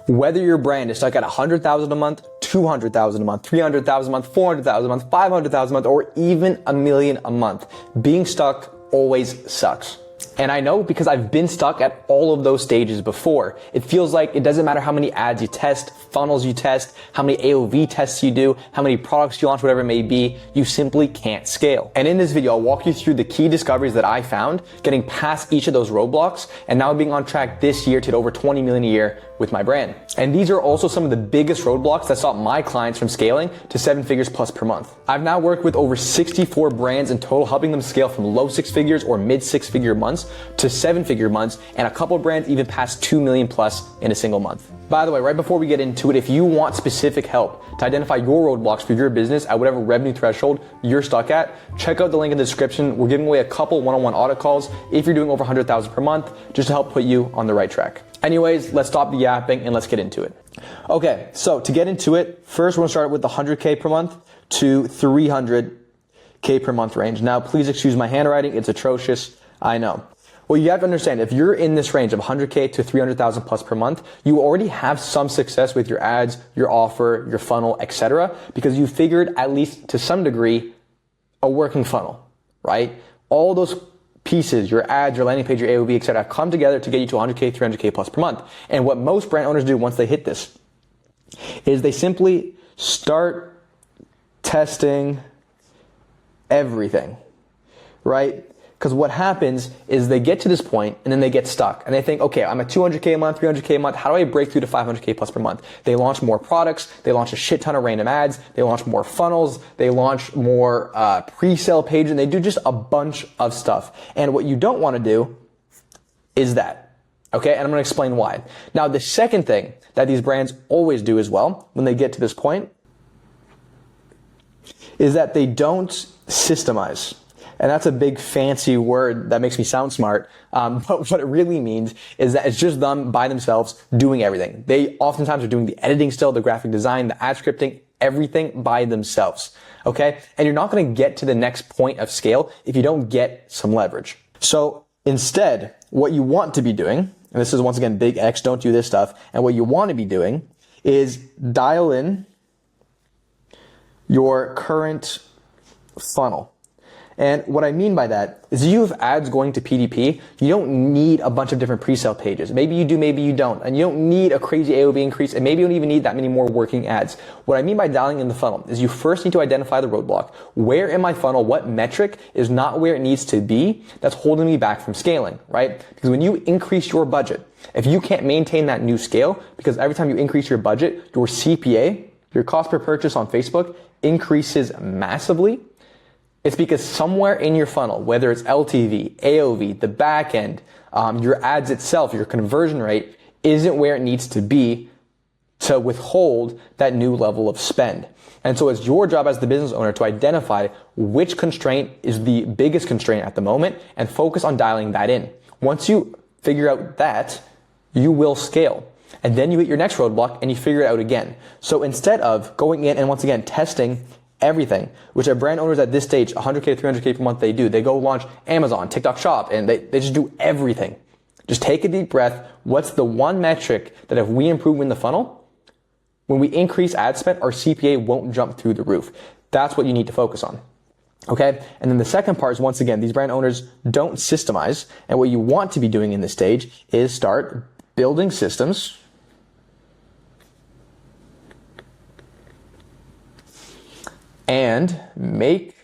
Whether your brand is stuck at 100,000 a month, 200,000 a month, 300,000 a month, 400,000 a month, 500,000 a month, or even $1 million a month, being stuck always sucks. And I know because I've been stuck at all of those stages before. It feels like it doesn't matter how many ads you test, funnels you test, how many AOV tests you do, how many products you launch, whatever it may be, you simply can't scale. And in this video, I'll walk you through the key discoveries that I found, getting past each of those roadblocks, and now being on track this year to hit over 20 million a year with my brand. And these are also some of the biggest roadblocks that stop my clients from scaling to 7 figures plus per month. I've now worked with over 64 brands in total, helping them scale from low 6 figures or mid 6 figure months to 7 figure months, and a couple of brands even past 2 million plus in a single month. By the way, right before we get into it, if you want specific help to identify your roadblocks for your business at whatever revenue threshold you're stuck at, check out the link in the description. We're giving away a couple one-on-one audit calls if you're doing over 100,000 per month, just to help put you on the right track. Anyways, let's stop the yapping and let's get into it. Okay, so to get into it, first we're gonna start with the 100K per month to 300K per month range. Now, please excuse my handwriting, it's atrocious, I know. Well, you have to understand, if you're in this range of 100K to 300,000 plus per month, you already have some success with your ads, your offer, your funnel, etc., because you figured, at least to some degree, a working funnel, right? All those pieces, your ads, your landing page, your AOV, etc., come together to get you to 100K, 300K plus per month. And what most brand owners do once they hit this is they simply start testing everything, right? Because what happens is they get to this point and then they get stuck and they think, okay, I'm at 200K a month, 300K a month. How do I break through to 500K plus per month? They launch more products. They launch a shit ton of random ads. They launch more funnels. They launch more pre-sale pages, and they do just a bunch of stuff. And what you don't want to do is that. Okay. And I'm going to explain why. Now, the second thing that these brands always do as well when they get to this point is that they don't systemize. And that's a big fancy word that makes me sound smart. But what it really means is that it's just them by themselves doing everything. They oftentimes are doing the editing still, the graphic design, the ad scripting, everything by themselves. Okay. And you're not going to get to the next point of scale if you don't get some leverage. So instead, what you want to be doing, and this is once again, big X, don't do this stuff. And what you want to be doing is dial in your current funnel. And what I mean by that is you have ads going to PDP. You don't need a bunch of different pre-sale pages. Maybe you do, maybe you don't. And you don't need a crazy AOV increase, and maybe you don't even need that many more working ads. What I mean by dialing in the funnel is you first need to identify the roadblock. Where in my funnel, what metric is not where it needs to be that's holding me back from scaling, right? Because when you increase your budget, if you can't maintain that new scale, because every time you increase your budget, your CPA, your cost per purchase on Facebook, increases massively, it's because somewhere in your funnel, whether it's LTV, AOV, the back end, your ads itself, your conversion rate isn't where it needs to be to withhold that new level of spend. And so it's your job as the business owner to identify which constraint is the biggest constraint at the moment and focus on dialing that in. Once you figure out that, you will scale. And then you hit your next roadblock and you figure it out again. So instead of going in and once again testing everything, which are brand owners at this stage, 100K to 300K per month, they do. They go launch Amazon, TikTok Shop, and they just do everything. Just take a deep breath. What's the one metric that if we improve in the funnel, when we increase ad spend, our CPA won't jump through the roof? That's what you need to focus on. Okay. And then the second part is, once again, these brand owners don't systemize. And what you want to be doing in this stage is start building systems and make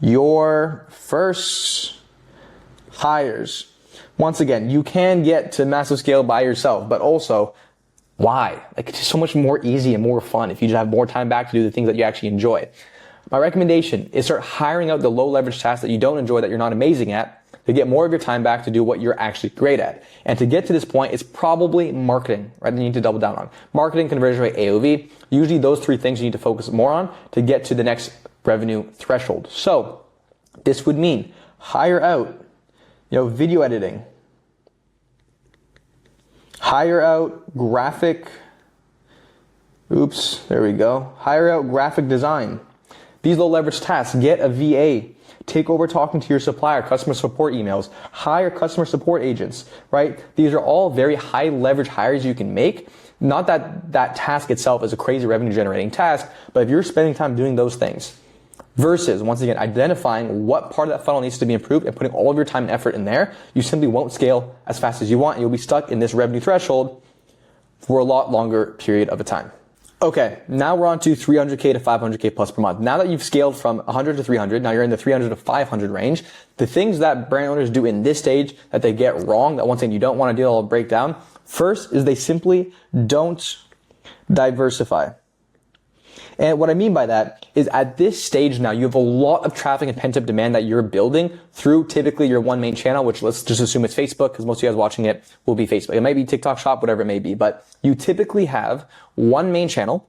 your first hires. Once again, you can get to massive scale by yourself, but also, why? Like, it's just so much more easy and more fun if you just have more time back to do the things that you actually enjoy. My recommendation is start hiring out the low leverage tasks that you don't enjoy, that you're not amazing at, to get more of your time back to do what you're actually great at. And to get to this point, it's probably marketing, right? That you need to double down on. Marketing, conversion rate, AOV. Usually those three things you need to focus more on to get to the next revenue threshold. So this would mean hire out, video editing, hire out graphic, hire out graphic design. These low leverage tasks, get a VA take over talking to your supplier, customer support emails, hire customer support agents, right? These are all very high leverage hires you can make. Not that that task itself is a crazy revenue generating task, but if you're spending time doing those things versus, once again, identifying what part of that funnel needs to be improved and putting all of your time and effort in there, you simply won't scale as fast as you want. And you'll be stuck in this revenue threshold for a lot longer period of a time. Okay, now we're on to 300K to 500K plus per month. Now that you've scaled from 100 to 300, now you're in the 300 to 500 range. The things that brand owners do in this stage that they get wrong, that one thing you don't want to do, I'll break down. First is they simply don't diversify. And what I mean by that is at this stage now, you have a lot of traffic and pent-up demand that you're building through typically your one main channel, which let's just assume it's Facebook, because most of you guys watching it will be Facebook. It might be TikTok Shop, whatever it may be, but you typically have one main channel,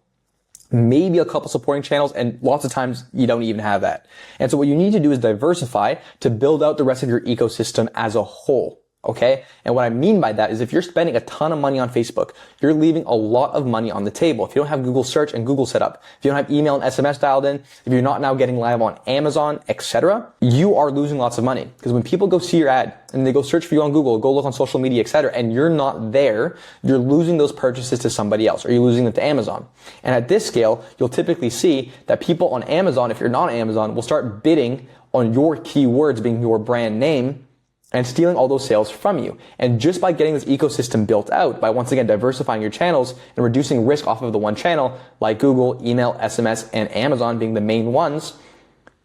maybe a couple supporting channels, and lots of times you don't even have that. And so what you need to do is diversify to build out the rest of your ecosystem as a whole. Okay? And what I mean by that is if you're spending a ton of money on Facebook, you're leaving a lot of money on the table. If you don't have Google search and Google set up, if you don't have email and SMS dialed in, if you're not now getting live on Amazon, etc., you are losing lots of money. Because when people go see your ad and they go search for you on Google, go look on social media, etc., and you're not there, you're losing those purchases to somebody else, or you're losing them to Amazon. And at this scale, you'll typically see that people on Amazon, if you're not on Amazon, will start bidding on your keywords being your brand name and stealing all those sales from you. And just by getting this ecosystem built out, by once again diversifying your channels and reducing risk off of the one channel, like Google, email, SMS, and Amazon being the main ones,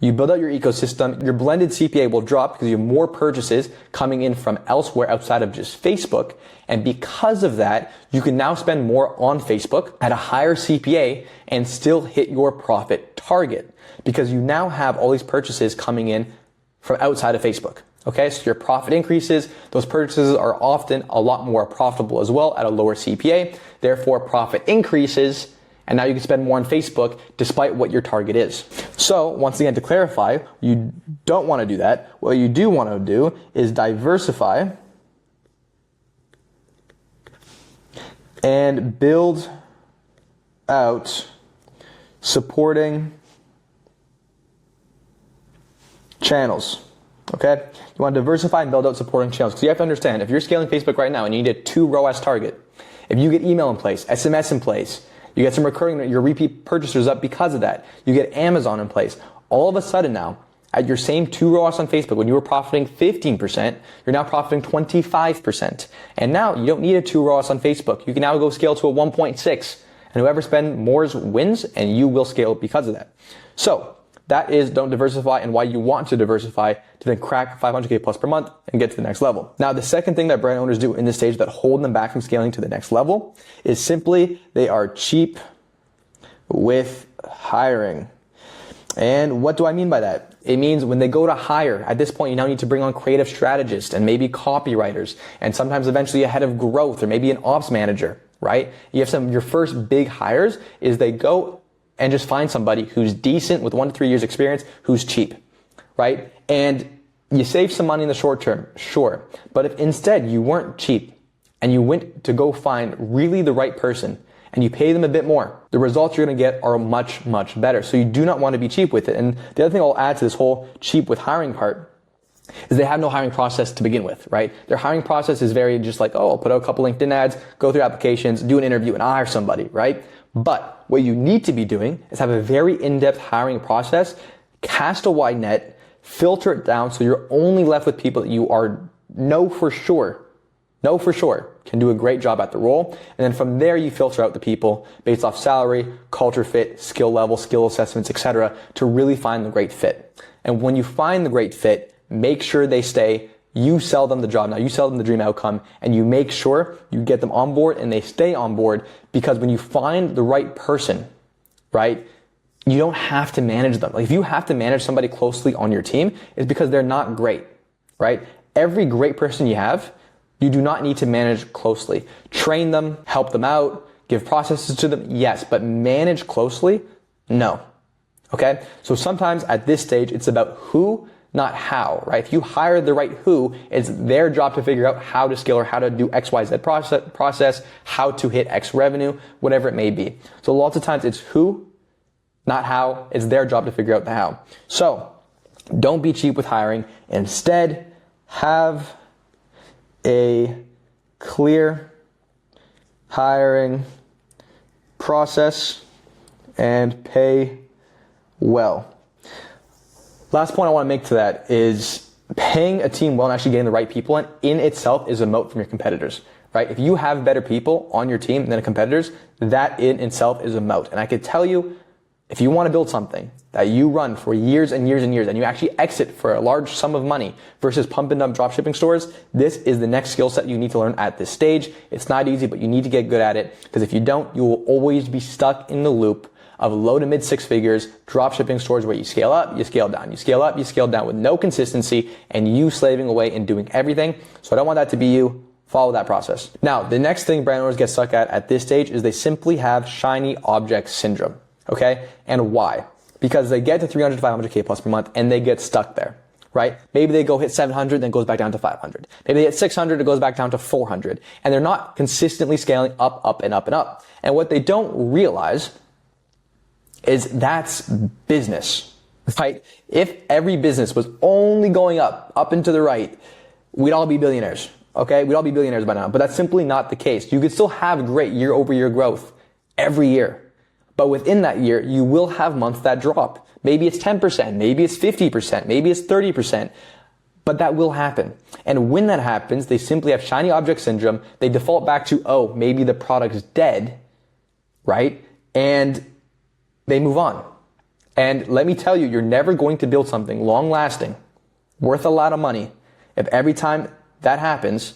you build out your ecosystem, your blended CPA will drop because you have more purchases coming in from elsewhere outside of just Facebook. And because of that, you can now spend more on Facebook at a higher CPA and still hit your profit target because you now have all these purchases coming in from outside of Facebook. Okay, so your profit increases. Those purchases are often a lot more profitable as well at a lower CPA. Therefore, profit increases, and now you can spend more on Facebook despite what your target is. So, once again, to clarify, you don't want to do that. What you do want to do is diversify and build out supporting channels. Okay? You want to diversify and build out supporting channels. Because you have to understand, if you're scaling Facebook right now and you need a 2 ROAS target, if you get email in place, SMS in place, you get some recurring, your repeat purchasers up because of that, you get Amazon in place, all of a sudden now, at your same 2 ROAS on Facebook, when you were profiting 15%, you're now profiting 25%. And now you don't need a 2 ROAS on Facebook. You can now go scale to a 1.6. And whoever spends more wins, and you will scale because of that. So, that is don't diversify and why you want to diversify to then crack 500K plus per month and get to the next level. Now, the second thing that brand owners do in this stage that hold them back from scaling to the next level is simply they are cheap with hiring. And what do I mean by that? It means when they go to hire, at this point, you now need to bring on creative strategists and maybe copywriters and sometimes eventually a head of growth or maybe an ops manager, right? You have your first big hires is they go and just find somebody who's decent with 1 to 3 years experience, who's cheap, right? And you save some money in the short term, sure. But if instead you weren't cheap and you went to go find really the right person and you pay them a bit more, the results you're going to get are much, much better. So you do not want to be cheap with it. And the other thing I'll add to this whole cheap with hiring part is they have no hiring process to begin with, right? Their hiring process is very just like, oh, I'll put out a couple LinkedIn ads, go through applications, do an interview, and I'll hire somebody, right? But what you need to be doing is have a very in-depth hiring process, cast a wide net, filter it down so you're only left with people that you know for sure can do a great job at the role. And then from there, you filter out the people based off salary, culture fit, skill level, skill assessments, etc., to really find the great fit. And when you find the great fit, make sure they stay. You sell them the job. Now you sell them the dream outcome and you make sure you get them on board and they stay on board because when you find the right person, right, you don't have to manage them. Like if you have to manage somebody closely on your team, it's because they're not great, right? Every great person you have, you do not need to manage closely. Train them, help them out, give processes to them, yes, but manage closely, no. Okay? So sometimes at this stage, it's about who, not how, right? If you hire the right who, it's their job to figure out how to scale or how to do XYZ process, how to hit X revenue, whatever it may be. So lots of times it's who, not how. It's their job to figure out the how. So Don't be cheap with hiring. Instead, have a clear hiring process and pay well. Last point I want to make to that is paying a team well and actually getting the right people in itself is a moat from your competitors, right? If you have better people on your team than the competitors, that in itself is a moat. And I could tell you, if you want to build something that you run for years and years and years and you actually exit for a large sum of money versus pump and dump dropshipping stores, this is the next skill set you need to learn at this stage. It's not easy, but you need to get good at it, because if you don't, you will always be stuck in the loop of low to mid six figures dropshipping stores where you scale up, you scale down, you scale up, you scale down with no consistency and you slaving away and doing everything. So I don't want that to be you. Follow that process. Now, the next thing brand owners get stuck at this stage is they simply have shiny object syndrome. Okay? And why? Because they get to 300 to 500K plus per month and they get stuck there, right? Maybe they go hit 700, then it goes back down to 500. Maybe they hit 600, it goes back down to 400. And they're not consistently scaling up, up, and up, and up. And what they don't realize is that's business, right? If every business was only going up and to the right, we'd all be billionaires, okay? We'd all be billionaires by now, but that's simply not the case. You could still have great year-over-year growth every year. But within that year, you will have months that drop. Maybe it's 10%, maybe it's 50%, maybe it's 30%, but that will happen. And when that happens, they simply have shiny object syndrome. They default back to, oh, maybe the product's dead, right? And they move on. And let me tell you, you're never going to build something long lasting, worth a lot of money, if every time that happens,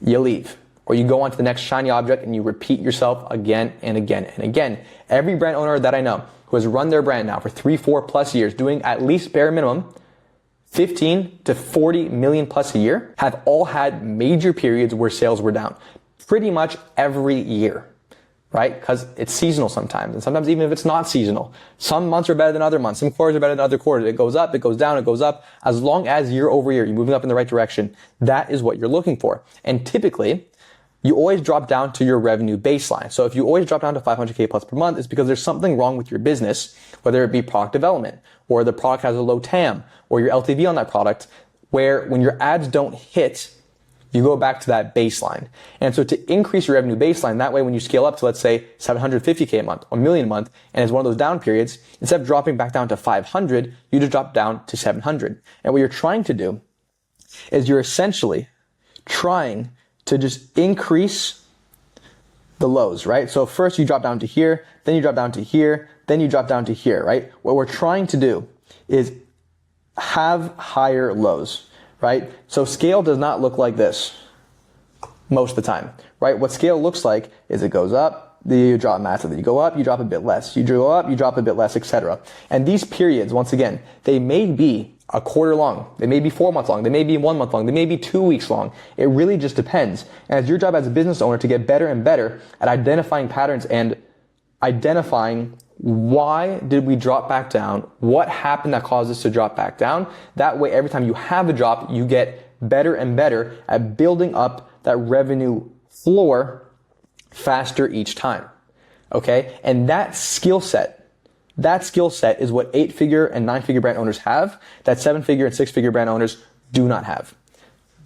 you leave. Or you go on to the next shiny object and you repeat yourself again and again and again. Every brand owner that I know who has run their brand now for 3-4 plus years, doing at least bare minimum 15 to 40 million plus a year, have all had major periods where sales were down. Pretty much every year, right? Because it's seasonal sometimes. And sometimes even if it's not seasonal, some months are better than other months. Some quarters are better than other quarters. It goes up, it goes down, it goes up. As long as year over year, you're moving up in the right direction, that is what you're looking for. And typically, you always drop down to your revenue baseline. So if you always drop down to 500K plus per month, it's because there's something wrong with your business, whether it be product development, or the product has a low TAM, or your LTV on that product, where when your ads don't hit, you go back to that baseline. And so to increase your revenue baseline, that way when you scale up to, let's say, 750K a month, or a million a month, and it's one of those down periods, instead of dropping back down to 500, you just drop down to 700. And what you're trying to do is you're essentially trying to just increase the lows, right? So first you drop down to here, then you drop down to here, then you drop down to here, right? What we're trying to do is have higher lows, right? So scale does not look like this most of the time, right? What scale looks like is it goes up, then you drop massively. You go up, you drop a bit less. You go up, you drop a bit less, etc. And these periods, once again, they may be a quarter long. They may be 4 months long. They may be 1 month long. They may be 2 weeks long. It really just depends. And it's your job as a business owner to get better and better at identifying patterns and identifying why did we drop back down? What happened that caused us to drop back down? That way, every time you have a drop, you get better and better at building up that revenue floor faster each time. Okay? And that skill set is what 8-figure and 9-figure brand owners have, that 7-figure and 6-figure brand owners do not have.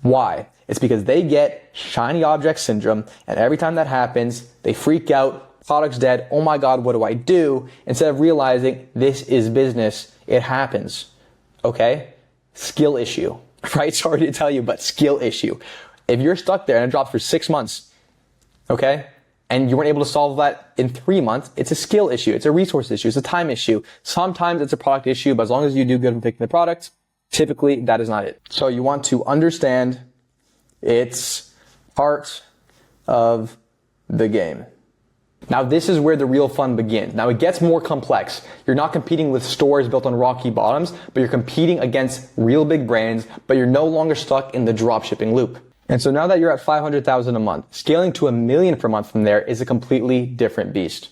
Why? It's because they get shiny object syndrome, and every time that happens, they freak out, product's dead, oh my God, what do I do? Instead of realizing this is business, it happens. Okay? Skill issue, right? Sorry to tell you, but skill issue. If you're stuck there and it drops for 6 months, okay, and you weren't able to solve that in 3 months, it's a skill issue, it's a resource issue, it's a time issue. Sometimes it's a product issue, but as long as you do good in picking the product, typically that is not it. So you want to understand it's part of the game. Now this is where the real fun begins. Now it gets more complex. You're not competing with stores built on rocky bottoms, but you're competing against real big brands, but you're no longer stuck in the dropshipping loop. And so now that you're at 500,000 a month, scaling to 1 million per month from there is a completely different beast.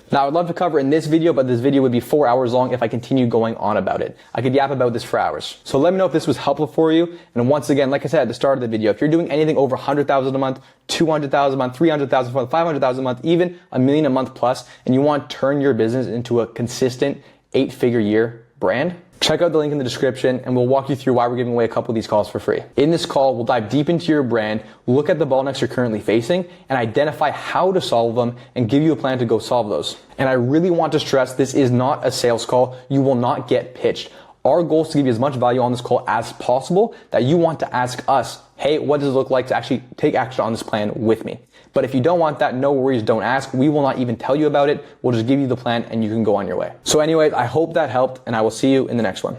Now I'd love to cover in this video, but this video would be 4 hours long if I continue going on about it. I could yap about this for hours. So let me know if this was helpful for you. And once again, like I said at the start of the video, if you're doing anything over 100,000 a month, 200,000 a month, 300,000 a month, 500,000 a month, even 1 million a month plus, and you want to turn your business into a consistent 8-figure year brand, check out the link in the description and we'll walk you through why we're giving away a couple of these calls for free. In this call, we'll dive deep into your brand, look at the bottlenecks you're currently facing, and identify how to solve them and give you a plan to go solve those. And I really want to stress, this is not a sales call. You will not get pitched. Our goal is to give you as much value on this call as possible that you want to ask us, hey, what does it look like to actually take action on this plan with me? But if you don't want that, no worries, don't ask. We will not even tell you about it. We'll just give you the plan and you can go on your way. So anyways, I hope that helped and I will see you in the next one.